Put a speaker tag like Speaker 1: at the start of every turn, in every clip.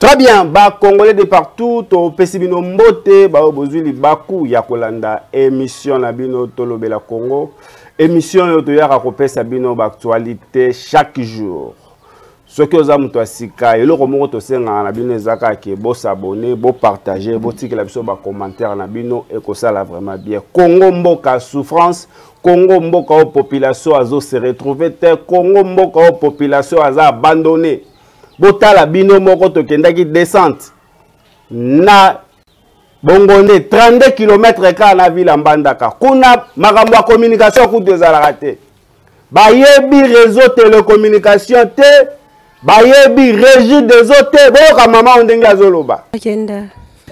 Speaker 1: Très bien, Congolais de partout, au Pesibino Mbote, Bozuli Baku, Yakolanda, émission Nabino Tolobela Congo, émission Yotoyara Kopé Sabino actualité chaque jour. Ce que vous avez dit, et le roman aussi Nabino Zaka qui beau s'abonner, beau partager, beau tirer la vidéo, commentaire Nabino et que ça là vraiment bien. Congo Mboka souffrance, Congo Mboka population a se retrouver, Congo Mboka population a abandonné. Botala bino moko tokendaki descente na bongone 32 km ka na ville Mbandaka kuna makambo ya communication ku dezala te bayebi réseau télécommunication te bayebi régie des hôtels boka mama ndenge azoloba
Speaker 2: okenda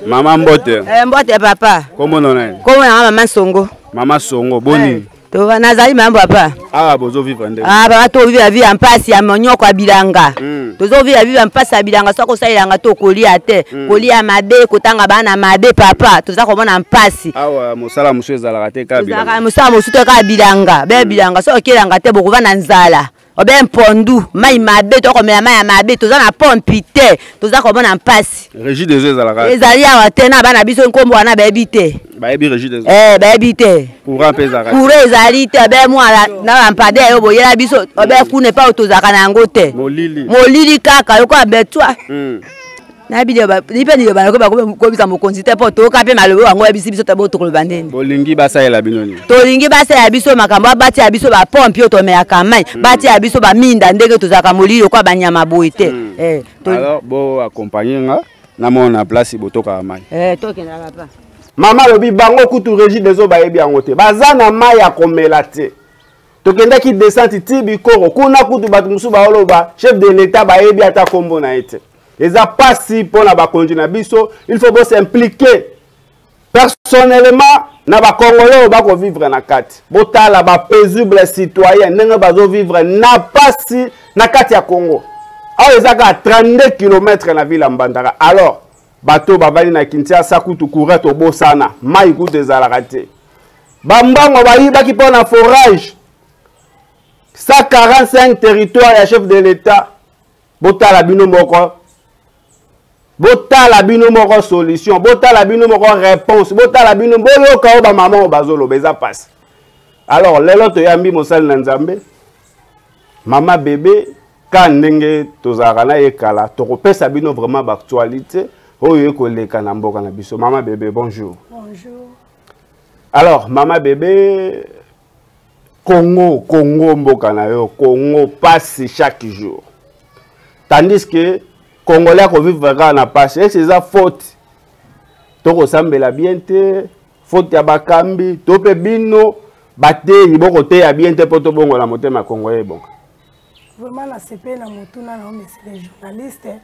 Speaker 1: mama Mbote
Speaker 2: Mbote papa
Speaker 1: comment on
Speaker 2: mama Songo
Speaker 1: boni
Speaker 2: to nazali mambo papa
Speaker 1: bozo vivre ndenge
Speaker 2: ba to vivre la vie en passe ya monyoko ya bilanga tozo vivre la vie en passe ya bilanga soko salilanga to kolia te kolia mabe kotanga bana mabe papa toza komona en passe
Speaker 1: mosala musu ezalaka te ka bilanga
Speaker 2: toza mosala musu te ka bilanga be bilanga soko kelanga te bokuva na nzala obe mpondu mai mabe to komela mai ya mabe toza na pompi te toza komona en passe
Speaker 1: régie des ezalaka
Speaker 2: ezali awa te na bana biso nkombo wana bayebi te
Speaker 1: bayebi régie des
Speaker 2: bayebi te
Speaker 1: courant pezaka
Speaker 2: courant ezali te be mwana na lampade yo boyela biso obe kune pa otozaka na yango te molili kaka yoko abetwa na bideo ba lipe ni ba ko bisa mokonzi te po to ka pe malobo yango ya biso te bo to koloba ndeni
Speaker 1: bolingi basalela binoni
Speaker 2: tolingi basalela biso makambo abati ya biso ba pompe to me akamai bati ya biso ba minda ndenge tozaka molili kwa banyama boyi te
Speaker 1: alors bo accompagner nga na mona place botoka mai
Speaker 2: tokenda papa
Speaker 1: mama lobi bango kutu régie des eaux bayebi yango te baza na mai ya komela te tokendaki descente tibi koro kuna kutu bato musu baoloba chef de l'état bayebi ata kombo na ete eza pasi pona bakonzi na biso il faut bo s'impliquer personnellement na ba congolais bako vivre na kati botala ba paisible citoyen ndenge bazo vivre na pasi na kati ya Congo aho ezaka 32 km na ville Mbandaka alors bato babali na Kinshasa kutu courant obosana mai kutu ezalaka te bambango bayibaki pona forage 145 territoires ya chef de l'état botala bino moko botala bino moko solution botala bino moko réponse botala bino boyoka o ba maman o bazolo beza passe alors lelo to yambi mosali na Nzambe mama bébé ka ndenge tozaka na ekala to kopesa bino vraiment ba actualité oyo ekoleka na mboka na biso mama bébé bonjour alors mama bébé Congo mboka na yo Congo passe chaque jour tandis que Congolais qui vivent na passe c'est ça faute to sambela bien te faute ya bakambi to pe bino bate liboko te ya bien te poto bongo na motema Congolais bon
Speaker 3: vraiment la CP na motuna na monsieur les journalistes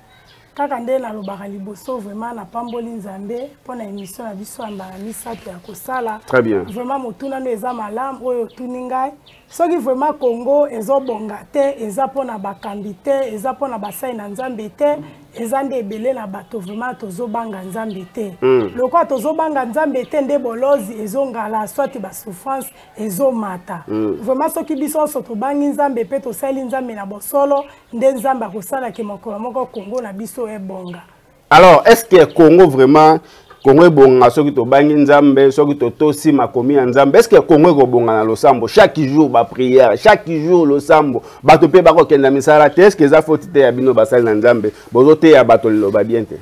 Speaker 3: kaka nde na lobaka liboso vraiment na pamboli Nzambe pona émission na biso ya mbala misato ya kosala
Speaker 1: très bien
Speaker 3: vraiment motuna no eza malamu oyo tuningai soki vraiment Congo ezobonga te eza pona bakambi te eza pona basai na Nzambe te eza nde ebele na bato vraiment tozobanga Nzambe te lokwa tozobanga Nzambe te nde bolozi ezongala soit ba souffrance ezomata vraiment soki biso so tobangi Nzambe pe tosali Nzambe na bosolo nde Nzambe akosala ke mokolo moko Congo na biso ebonga.
Speaker 1: Alors est-ce que Congo vraiment Congo ebonga soki tobangi Nzambe soki totosi makomi ya Nzambe est-ce que Congo ekobonga na losambo chaque jour ba prière chaque jour losambo bato pe bako kenda misala te est-ce que za faute te ya bino basali na Nzambe bozo te ya bato loba bien te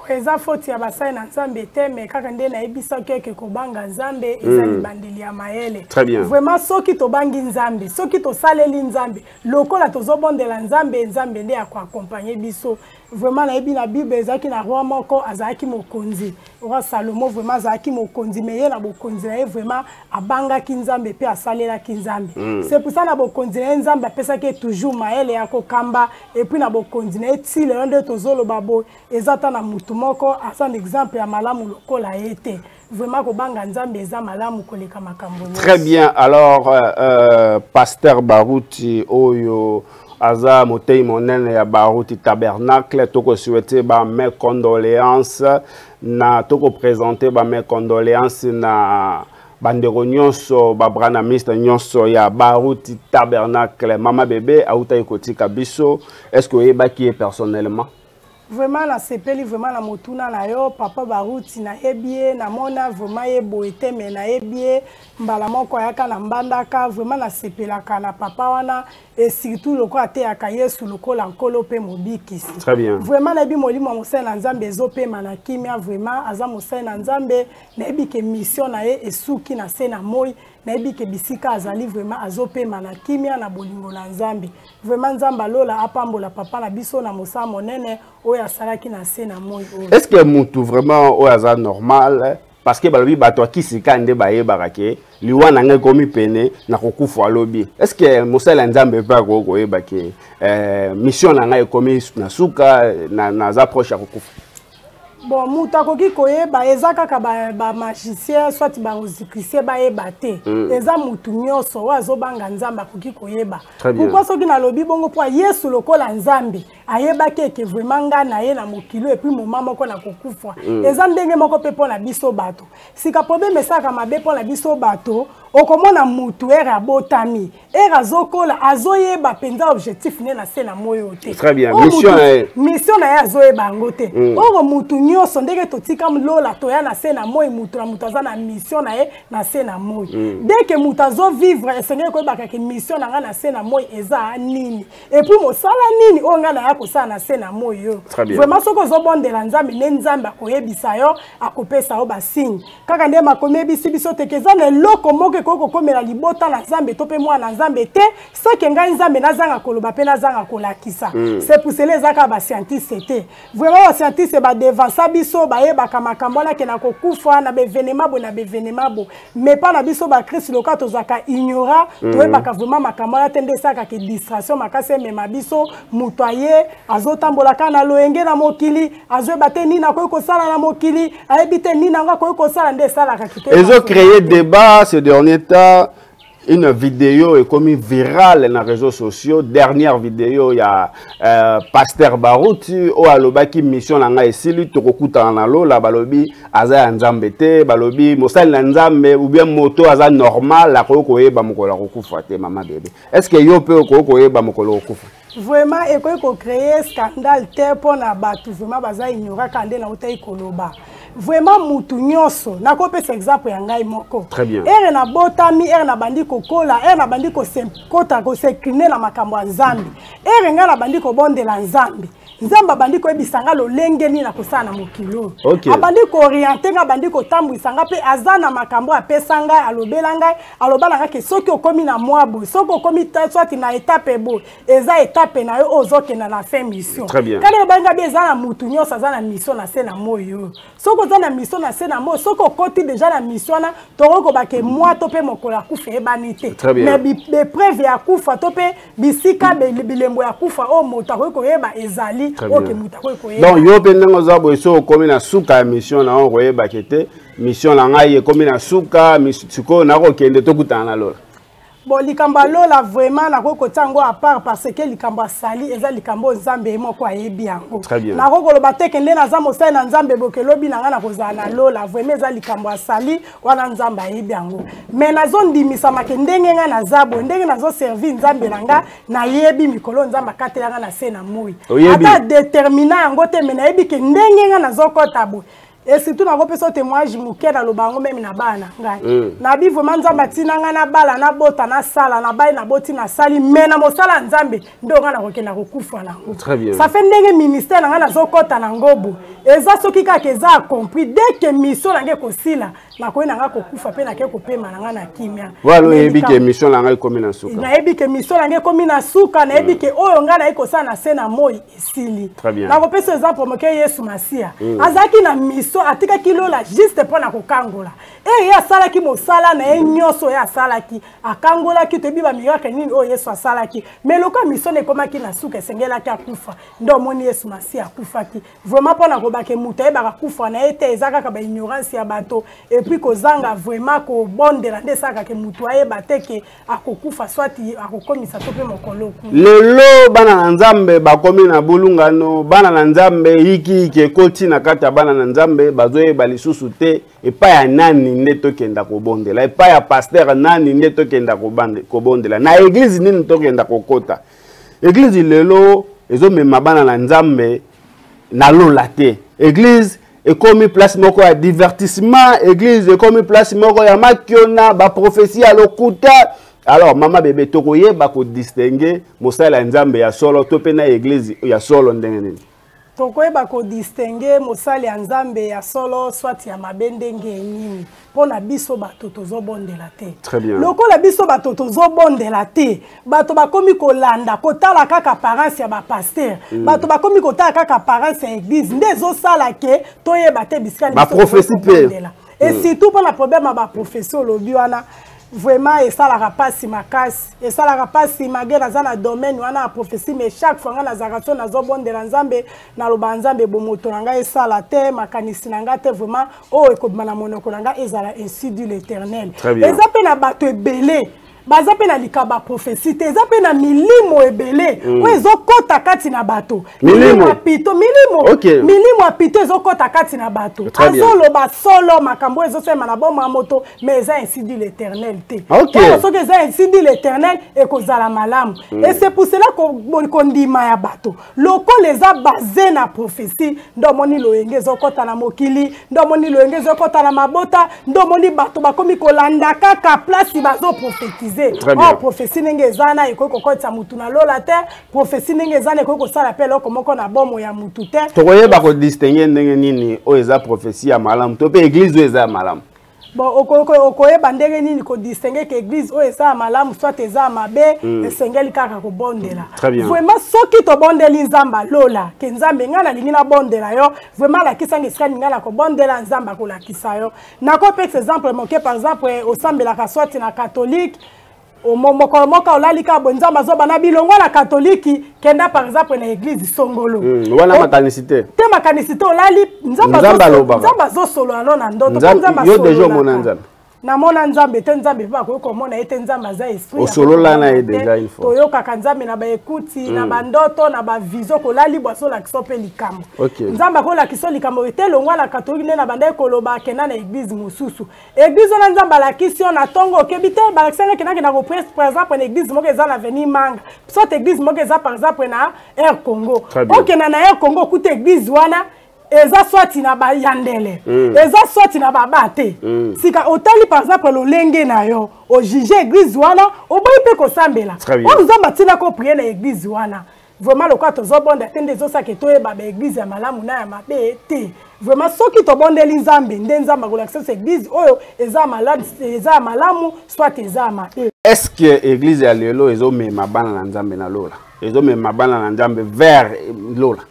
Speaker 3: eza faute ya basali na Nzambe te mais kaka nde na ebisa keke kobanga Nzambe ezali bandeli ya mayele
Speaker 1: très bien
Speaker 3: vraiment soki tobangi Nzambe soki tosaleli Nzambe lokola tozobondela Nzambe Nzambe nde akoaccompagner biso vraiment na ebi na Bible ezaki na roi moko azaki mokonzi roi Salomo vraiment azaki mokonzi mais ye na bokonzi na ye vraiment abangaki Nzambe pe asalelaki Nzambe c'est pour ça na bokonzi na Nzambe apesaki toujours mayele ya kokamba et puis na bokonzi na ti le nde tozoloba bo ezata na mutu moko asa exemple ya malamu lokola ete vraiment kobanga Nzambe eza malamu koleka makambo
Speaker 1: très bien alors pasteur Baruti oyo Aza motei monene ya Baruti Tabernacle toko souhaiter ba mes condoléances na toko présenter ba mes condoléances na bandeko nyonso ba branamiste nyonso ya Baruti Tabernacle mama bébé auta ekotika biso est-ce que oyebaki personnellement
Speaker 3: Vraiment na sepeli vraiment na motuna na yo papa baruti na ebie na mona vraiment yebo ete me na ebie mbala moko yaka na mbandaka vraiment na sepelaka na papa wana et surtout loko ateyaka Yesu lokola nkolo pe mobikisi.
Speaker 1: Très bien.
Speaker 3: Vraiment na bi molimo mosai na Nzambe ezopema na kimia vraiment aza mosai na Nzambe na ebi ke mission na ye esuki na se na moi na ebi ke bisika azali vraiment azopema na kimia na bolingo na Nzambe. Vraiment Nzamba lola apambola papa na biso na mosa monene oya salaki na se na moi.
Speaker 1: Est-ce que mutu vraiment oya za normal parce que balobi bato akisika nde baye barake liwana nge komi pene na kokufa lobi. Est-ce que mosala Nzambe pa ko yeba ke mission na ngai komi na suka na za proche ya kokufa?
Speaker 3: Bon, muta koki koyeba eza kaka ba magicien soit ba ozikrisie ba yeba te. Eza mutu nyonso wazo banga Nzamba koki koyeba. Pourquoi soki na lobi bongo po Yesu lokola Nzambe ayeba ke vraiment nga na ye na mokilo et puis moment moko na kokufa. Eza ndenge moko pe pona biso bato. Sika problème esaka mabe pona biso bato okomona mutu era botami era zokola azoyeba penza objectif ne na se na moyo te.
Speaker 1: Très bien.
Speaker 3: Mission na ya azoyeba ngote. Oro mutu nyonso ndenge totika mlola toya na se na moyo mutu na mutu aza na mission na ye na se na moyo. Dès que mutu azo vivre esengeli koyeba ke mission na nga na se na moyo eza nini. Et puis mosala nini o nga na ya kosala na se na moyo. Vraiment soko zobondela Nzambe ne Nzambe akoyebisa yo akopesa yo basigne. Kaka nde makomi ebisi biso tekeza na loko moko koko komela libota na Nzambe to pe mwana Nzambe te seke ngai Nzambe nazanga koloba pe nazanga kolakisa. C'est pour cela ezaka ba scientiste te. Vraiment ba scientiste ba devansa biso ba yebaka makambo na ke na kokufa na bevenema bo na bevenema bo mais pas na biso ba Christ loka tozaka ignora to yebaka vraiment makambo na tende saka ke distraction makase mema biso mutoye azotambola kana loenge na mokili azoyeba te nini akoki kosala na mokili ayebi te nini anga akoki kosala nde esalaka kite.
Speaker 1: Ils ont créé débat ce dernier temps. Une vidéo est comme virale dans les réseaux sociaux. Dernière vidéo, il y a Pasteur Barouti ou alobaki mission nanga esili tokokuta na lo la balobi aza Nzambe te balobi mosali na Nzambe ou bien moto aza normal la ko yeba mokolo kokufa te mama bébé. Est-ce que yo pe ko yeba mokolo kokufa?
Speaker 3: Vraiment eko créer scandale te pona batu vraiment baza ignora kande na utai koloba. Vraiment mutu nyonso nakopesa exemple ya ngai moko.
Speaker 1: Très bien.
Speaker 3: Ere na botami ere na bandi kokola ere na bandi ko kota ko sekine na makambo ya Nzambe. Ere nga na bandi ko bondela Nzambe. Nzamba bandi ko ebisanga lolenge ni na kosala na mokilo. Abandi ko orienter nga bandi ko tambwisanga pe azana makambo apesanga alobelanga alobala ke soki okomi na mwabo soki okomi soit na étape bo eza étape na yo ozokena na fin mission. Kana banga be eza na mutu nyonso aza na mission na se na moyo. Soko za na mission na se na moyo soko koti déjà na mission na toroko bake moi to pe mokola kufa ebanite. Mais be preuve ya kufa to pe bisika bilembo ya kufa o moto ko yeba ezali.
Speaker 1: Donc yo pendengo za boiso komi na suka mission na on koyeba kete mission na ngai komi na suka misiko na ko kende to kutana lola.
Speaker 3: Bon likamba lola vraiment na ko tango à part parce que likamba sali eza likambo Nzambe moko ayebi yango. Na ko koloba te kende na za mosai na Nzambe bokelobi na nga na kozala na lola vraiment eza likambo sali wana Nzambe ayebi yango. Mais na zone ndimisa makendenge nga na zabo ndenge na zo servir Nzambe nanga na yebi mikolo Nzambe akatela nga na se na moi. Ata déterminant yango te mais na yebi ke ndenge nga na zo kota bo. Et surtout na kopesa témoignage muke na lobango même na bana ngai. Na bi vraiment Nzambe tina nga na bala na bota na sala na bai na boti na sali mais na mosala Nzambe ndo nga na kokena kokufa na ngo. Ça fait ndenge ministère na nga na zokota na ngobo. Eza soki kaka eza compris dès que mission na nge kosila na koina nga kokufa pe na ke kopema na nga na kimia.
Speaker 1: Voilà yebi ke mission na nga komi na suka.
Speaker 3: Na yebi ke mission na nge komi na suka na yebi ke oyo nga na iko sana se na moi esili. Na kopesa exemple moke Yesu Masia. Azaki na mission atika kilola juste pour na kokangola e ya salaki mosala na enyoso ya salaki akangola ki to biba miracle nini o Yesu asalaki mais loka mission ne komaki na suka sengela ki akufa ndo moni Yesu Masia akufaki vraiment pour na kobake muta e baka kufa na ete ezaka ka ba ignorance ya bato et puis kozanga vraiment ko bondela nde saka ke mutu aye bateke akokufa swati akokomisa to pe mokolo ku
Speaker 1: lelo bana na Nzambe bakomi na bulungano bana na Nzambe hiki ke koti na kata bana na Nzambe bazoye balisusu te epa ya nani nde tokenda kobondela epa ya pasteur nani nde tokenda kobondela na église nini tokenda kokota église lelo ezomema bana na Nzambe na lola te. Église et comme place moko ya divertissement, église et comme place moko ya makiona ba prophétie à l'okuta. Alors mama bébé tokoye ba ko distinguer mosala nzambe ya solo to pe na église ya solo ndenge nini.
Speaker 3: Tokoye ba ko distinguer mosala ya nzambe ya solo soit ya mabendenge nini. Pona biso bato tozobondela te.
Speaker 1: Très bien.
Speaker 3: Lokola biso bato tozobondela te, bato bakomi kolanda kotala kaka parents ya ba pasteur, bato bakomi kotala kaka parents ya église, ndezo sala ke toyeba te bisikani
Speaker 1: ba prophétie pe.
Speaker 3: Et surtout pour la problème à ba professeur lobi wana vraiment et ça la rapace makasi et ça la rapace magera za na domaine wana a prophétie mais chaque fois na zaration na zobondela nzambe na loba nzambe bomoto nanga et ça la terre makanisi nanga te vraiment oh ekobima na monoko nanga ezala ainsi dit l'Éternel. Ezape na bato ebele baza pe na likaba prophétie te ezape na milimo ebele o ezokota kati na bato milimo apito milimo apito ezokota kati na bato azoloba solo makambo ezosema na bomba moto mais eza ainsi dit l'Éternel te soki eza ainsi dit l'Éternel ekozala malamu et c'est pour cela kondima ya bato lokola eza basé na prophétie ndomoni loyenge ezokota na mokili ndomoni loyenge ezokota na mabota ndomoni bato bakomi kolanda kaka place bazo prophétiser. Oh, prophétie n'engezana eko kokotsa mutu na lola te prophétie n'engezana eko kosala pe loko moko na bomo ya mutu te
Speaker 1: tokoye ba ko distinguer ndenge nini o eza prophétie ya malamu to pe église o eza malamu.
Speaker 3: Bon okoye bandenge nini ko distinguer que église o eza malamu soit eza mabe esengeli kaka ko bondela. Vraiment soki to bondeli nzamba lola ke nzambe ngana lingi na bondela yo vraiment la kisanga iskani ngana ko bondela nzamba ko la kisayo nako pe exemple moke par exemple au sambela ka soit na catholique au moka olalika bonzamba zoba na bilongo na katoliki kenda par exemple na église songolo
Speaker 1: wana makanisité
Speaker 3: te makanisité olali nzamba zo solo alona ndoto nzamba
Speaker 1: yo deja mona nzamba
Speaker 3: na mona nzambe te nzambe pa ko komona ete nzamba za esprit
Speaker 1: osolola na ye deja une fois
Speaker 3: toyoka kanzambe na ba ekuti na bandoto na ba vision ko lali bwaso la kisope likambo nzamba ko la kiso likambo ete longwa na katolike na banda koloba kena na église mususu église na nzamba la kisio na tongo kebite ba kisanga kena na ko par exemple na église moko eza na avenue Manga soit église moko eza par exemple na Air Congo okena na Air Congo kuta église wana eza swati na ba yandele eza swati na babate sika otali par exemple lolenge na yo o juger église wana oboyi pe ko sambela on nous a batina ko prier na église wana vraiment lokwa tozobonda tende zosa ke toyeba ba église ya malamu na ya mabe te vraiment soki tobondeli nzambe nde nzamba ko l'accès église oyo eza malamu soit eza mabe.
Speaker 1: Est-ce que église ya lelo ezo mema bana na nzambe na lola ezo mema bana na nzambe vers lola?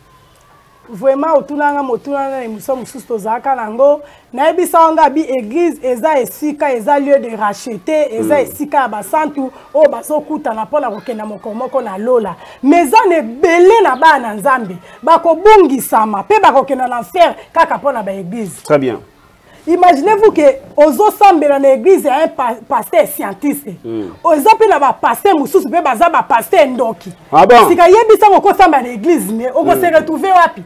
Speaker 3: Vraiment otunanga motunanga emuso mususu tozaka nango nayebisa nga bi église eza esika eza lieu de racheter eza esika ya basantu o bazokuta na pona kokenda mokomoko na lola mais za ne belé na bana nzambe bakobungisama pe bakokenda na enfer kaka pona ba église.
Speaker 1: Très bien.
Speaker 3: Imaginez-vous que ozo sambela na église ya un pasteur scientiste oza pe na ba pasteur mususu pe baza ba pasteur ndoki sika yebisa ko samba na église mais oko se retrouver wapi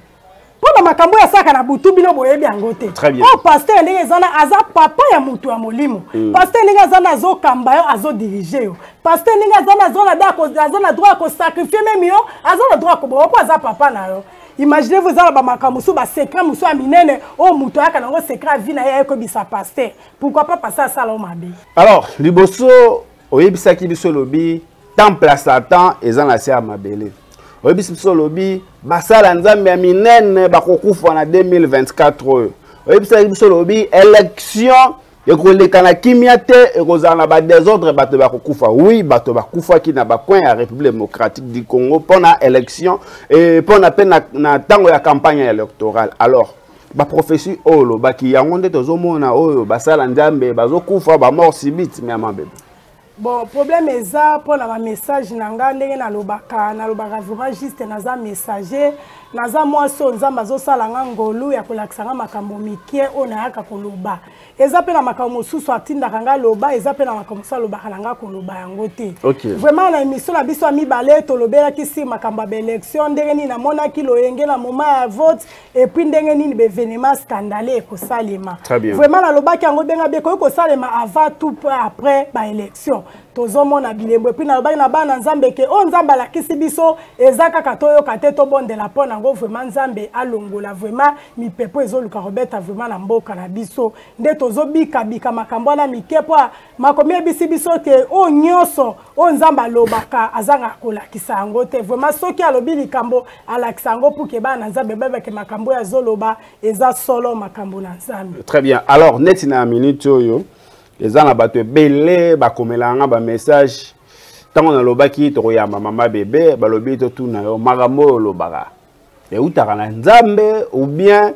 Speaker 3: pona makambo ya saka na butu bino boyebi yango te o pasteur ndenge ezana aza papa ya mutu ya molimo pasteur ndenge azana azokamba yo azodiriger yo pasteur ndenge azana droit ko sacrifier même yo azana droit ko bo aza papa na yo. Imaginez-vous ça ba makamusu ba secret musu aminene o mutu aka nango secret vie na ye ko bisa pasteur pourquoi pas passer ça là o mabe.
Speaker 1: Alors liboso oyebisa ki biso lobi temple à Satan ezana se amabele oyebisa biso lobi basala nzambe ya minene bakokufa na 2024 oyebisa biso lobi élection ekoleka na kimia te ekozala na ba désordre bato bakokufa oui bato bakufa ki na ba coin ya République démocratique du Congo pona élection et pona pe na tango ya campagne électorale. Alors ba prophétie olo baki yango nde tozomona oyo basala nzambe bazokufa ba mort subite mais amabebe.
Speaker 3: Bon, problème est ça pour la message nanga ndenge na lobaka vraiment juste naza messager naza moi so nzamba zo sala ngolu ya kolakisanga makambo mikie ona yaka koloba eza pe na makambo mosusu atinda kanga loba eza pe na makambo sa loba kanga koloba yango te. Vraiment na émission na biso ami balé to lobela ki si makambo ba élection ndenge ni na mona ki loyenge na moment ya vote et puis ndenge ni be événement scandaleux ko salema. Vraiment na loba ki yango benga be ko salema avant tout après ba élection tozomona bilembo et puis na lobaki na bana nzambe ke o nzambe alakisi biso ezaka katoyoka te tobondela mpo nango vraiment nzambe alongola vraiment mipepo ezoluka kobeta vraiment na mboka na biso nde tozobika makambo wana mike mpo makomi ebisi biso te o nyonso o nzambe alobaka azanga kolakisa yango te vraiment soki alobi likambo alakisa yango mpo ke bana nzambe bebeke makambo ya zoloba eza solo makambo na nzambe.
Speaker 1: Très bien. Alors neti na minute oyo ezana bato ebele bakomelanga ba message tango na lobaki to ya mama bébé balobi to tuna yo makambo lobaka e utaka na nzambe ou bien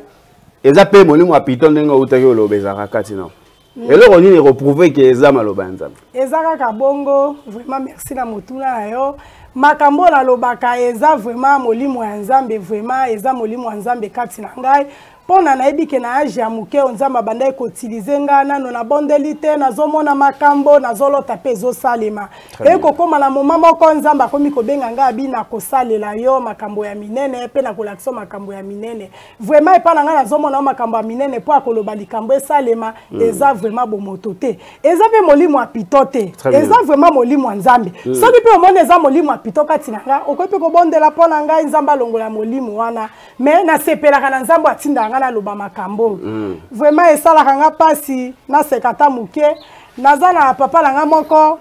Speaker 1: eza pe molimo apito ndenge utaki olobezaka kati no eloko nini reprouver que eza maloba nzambe
Speaker 3: eza kaka bongo vraiment merci na motuna na yo makambo na lobaka eza vraiment molimo ya nzambe vraiment eza molimo ya nzambe kati na ngai pona na ebike na age ya muke onzamba banda ekotilize nga nano na bondeli te nazomona makambo nazolota pe ezosalema ekokoma na moma moko nzamba akomi kobenga nga abina kosalela yo makambo ya minene pe na kolakisa makambo ya minene vraiment epa na nga nazomona makambo ya minene po akoloba likambo esalema eza vraiment bomoto te eza pe molimo ya pito te eza vraiment molimo ya nzambe soki pe omona eza molimo ya pito kati na nga okoki pe kobondela mpo na ngai nzambe alongola molimo wana me nasepelaka na nzambe atindanga na loba makambo vraiment esalaka nga pasi nasekata muke naza na papa langa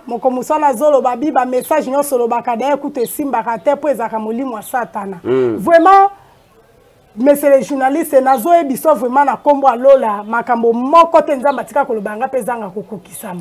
Speaker 3: moko musala zoloba biba message nyonso lobaka da ekuta esimbaka te po ezaka molimo ya satana vraiment monsieur les journalistes nazoyebiso vraiment na kombo alola makambo moko te nzamba tika kolobanga pe zanga kokokisama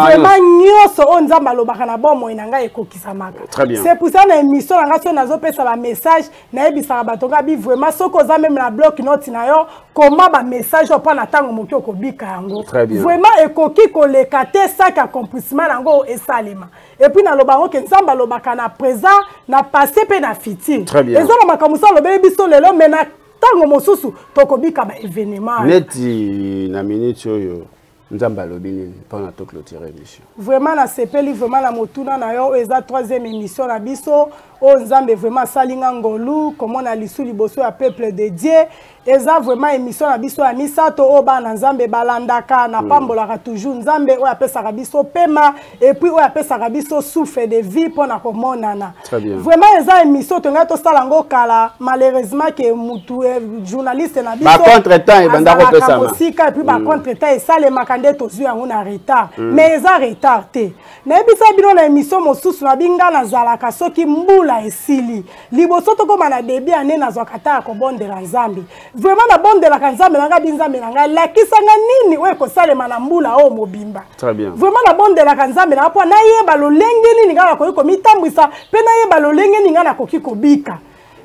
Speaker 3: vraiment nyonso o nzamba lobaka na bomo inanga ekokisamaka c'est pour ça na émission nanga so nazopesa ba message na yebisaka batonga bi vraiment soko za même na bloc note na yo comment ba message opa na tango moki okobika yango vraiment ekoki koleka te saka accomplissement nango esalema et puis na lobango ke nzamba lobaka na présent na passé pe na futur ezala makambo sa lobeli biso lelo mena tango mosusu tokobika ba événement
Speaker 1: neti na minute oyo nzamba lobi nini pendant to clôturer émission
Speaker 3: vraiment na sepeli vraiment na motuna na yo eza 3e émission na biso o nzambe vraiment salinga ngolu comment na lisu liboso ya peuple de Dieu eza vraiment émission na biso ya misato o bana nzambe balandaka na pambolaka toujours nzambe o apesaka biso pema et puis o apesaka biso souffle de vie pona komonana vraiment eza émission to ngato sala ngo kala malheureusement que mutu journaliste na biso
Speaker 1: ba contre-temps e banda ko pesa
Speaker 3: musika et puis ba contre-temps e sale makande to zu yango na retard mais eza retard te na ebisa bino na émission mosusu na binga na zalaka soki mbula esili liboso to koma na début ane na zwakata ko bondela nzambe vraiment na bondela ka nzambe nanga binzambe nanga lakisanga nini we ko salema na mbula o mobimba vraiment na bondela ka nzambe na po na yeba lolenge nini ngala ko mitambwisa pe na yeba lolenge nini ngala koki kobika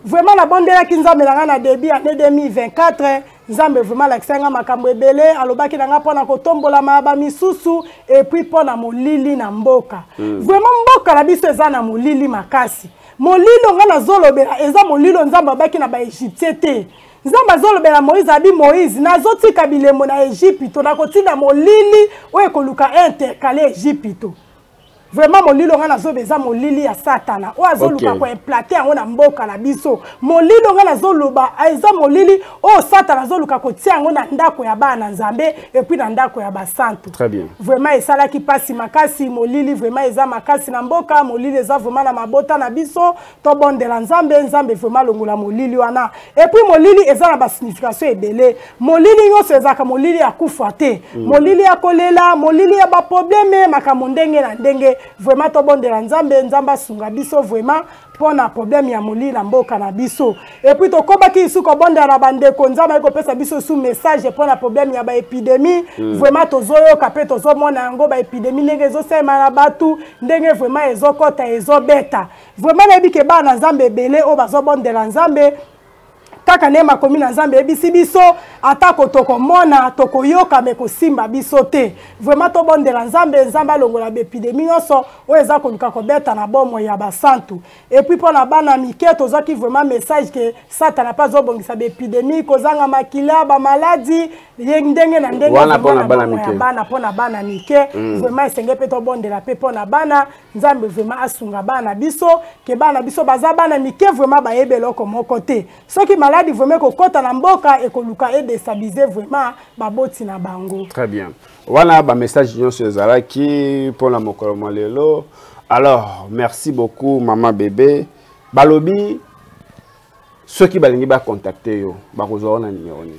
Speaker 3: vraiment na bondela ki nzambe nanga na début ane 2024 nzambe vraiment lakisanga makambo ebele alobaki nanga pona kotombola maba misusu et puis pona molili na mboka vraiment mboka la biso eza na molili makasi molilo nga na zolobela eza molilo nzambe abaki na ba Egyptien te nzambe zolobela Moïse abi Moïse nazotika bilemo na Egypte na kotinda molili oyo koluka intercaler Egypte vraiment molilo nga nazobeza molili ya satana o azoluka ko implanter yango na mboka na biso molilo nga nazoloba eza molili o satana azoluka ko tia yango na ndako ya bana nzambe et puis na ndako ya basantu vraiment esala ki pasi makasi molili vraiment eza makasi na mboka molili eza vraiment na mabota na biso to bondela nzambe vraiment longola molili wana et puis molili eza na ba signification ebele molili nyonso ezaka molili ya kufa te molili ya kolela molili ya ba problème makambo ndenge na ndenge vraiment to bondela nzambe sunga biso vraiment pona problème ya molili na mboka na biso et puis to kobaki isuko bondela na bandeko nzambe ko pesa biso sous message pona problème ya ba épidémie vraiment tozoyoka pe tozomona yango ba épidémie ndenge ezosema na batu ndenge vraiment ezokota ezobeta vraiment na bike bana nzambe ebele o bazobondela nzambe kaka ne makomi na nzambe ebisi biso atako tokomona tokoyoka me kosimba biso te vraiment to bondela nzambe alongola ba épidémie nyonso o eza koluka kobeta na bomo ya basantu et puis pona bana mike tozaki vraiment message que satana pas zobongisa ba épidémie kozanga makila ba maladie ndenge na ndenge bana pona bana mike vraiment esenge pe to bondela pe pona bana nzambe vraiment asunga bana biso ke bana biso baza bana mike vraiment ba yebeloko moko te soki maladi maladi vraiment kokota na mboka et koluka et déstabiliser vraiment baboti na bango.
Speaker 1: Très bien. Voilà ba message nyonso ezalaki pour la mokolo lelo. Alors, merci beaucoup maman bébé. Balobi ceux qui balingi ba contacter yo ba kozwa na numéro ni.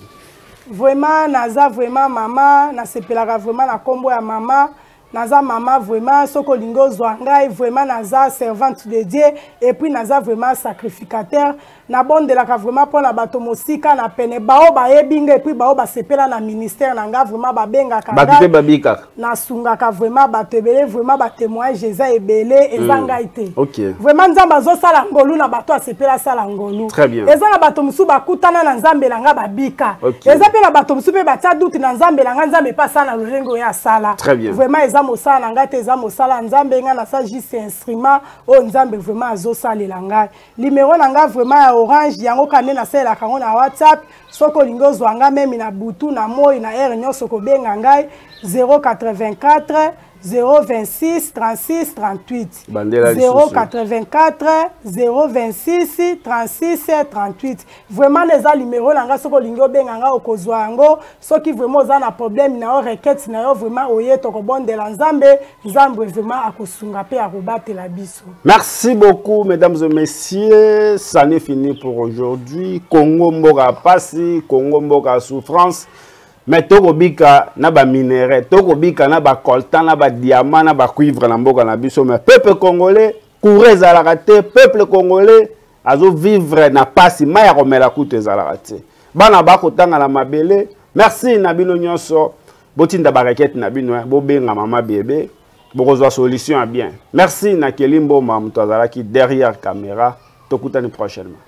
Speaker 3: Vraiment naza vraiment maman na sepelaka vraiment na kombo ya maman. Naza maman vraiment soko lingo zwangai vraiment naza servante de Dieu et puis naza vraiment sacrificateur na bondelaka vraiment pour na bato mosika na pene bao ba yebinga et puis bao ba sepela na ministère na nga vraiment ba benga ka
Speaker 1: batute babika
Speaker 3: na sungaka vraiment bato ebele vraiment ba témoignage eza ebele ezanga ite.
Speaker 1: OK.
Speaker 3: Vraiment nzamba zo sala ngolu na bato asepela sala ngolu.
Speaker 1: Très bien.
Speaker 3: Eza na bato musu bakutana na nzambe langa babika. Eza pe na bato musu pe batia doute na nzambe langa nzambe pa sana lolengo ya sala.
Speaker 1: Très bien.
Speaker 3: Vraiment eza mosala na ngai te eza mosala nzambe nga na sa juste instrument o nzambe vraiment azosalela ngai. Numéro na ngai vraiment ya orange yango kande na sala kango na WhatsApp soko lingo zwanga meme na butu na moi na air nyonso ko benga ngai 084 026 36 38 084 026 36 38. Vraiment les numéro na nga soko lingo benga nga okozwa yango soki vraiment za na problème na requête na yo vraiment oye to ko bondela nzambe nzambe vraiment akosunga pe akobatela biso.
Speaker 1: Merci beaucoup mesdames et messieurs, ça n'est fini pour aujourd'hui. Congo mboka pasi, Congo mboka souffrance. Mais tokobika na ba minerai, tokobika na ba coltan, na ba diamant, na ba cuivre na mboka na biso. Mais peuple congolais, courez à la raté, peuple congolais, azo vivre na pasi, maya komela kute za la raté. Bana bako tanga na mabele. Merci na bino nyonso. Botinda barakete na bino, bo benga mama bébé. Bokozwa solution à bien. Merci na Kelimbo Mamutazala qui derrière caméra. Tokutani prochainement.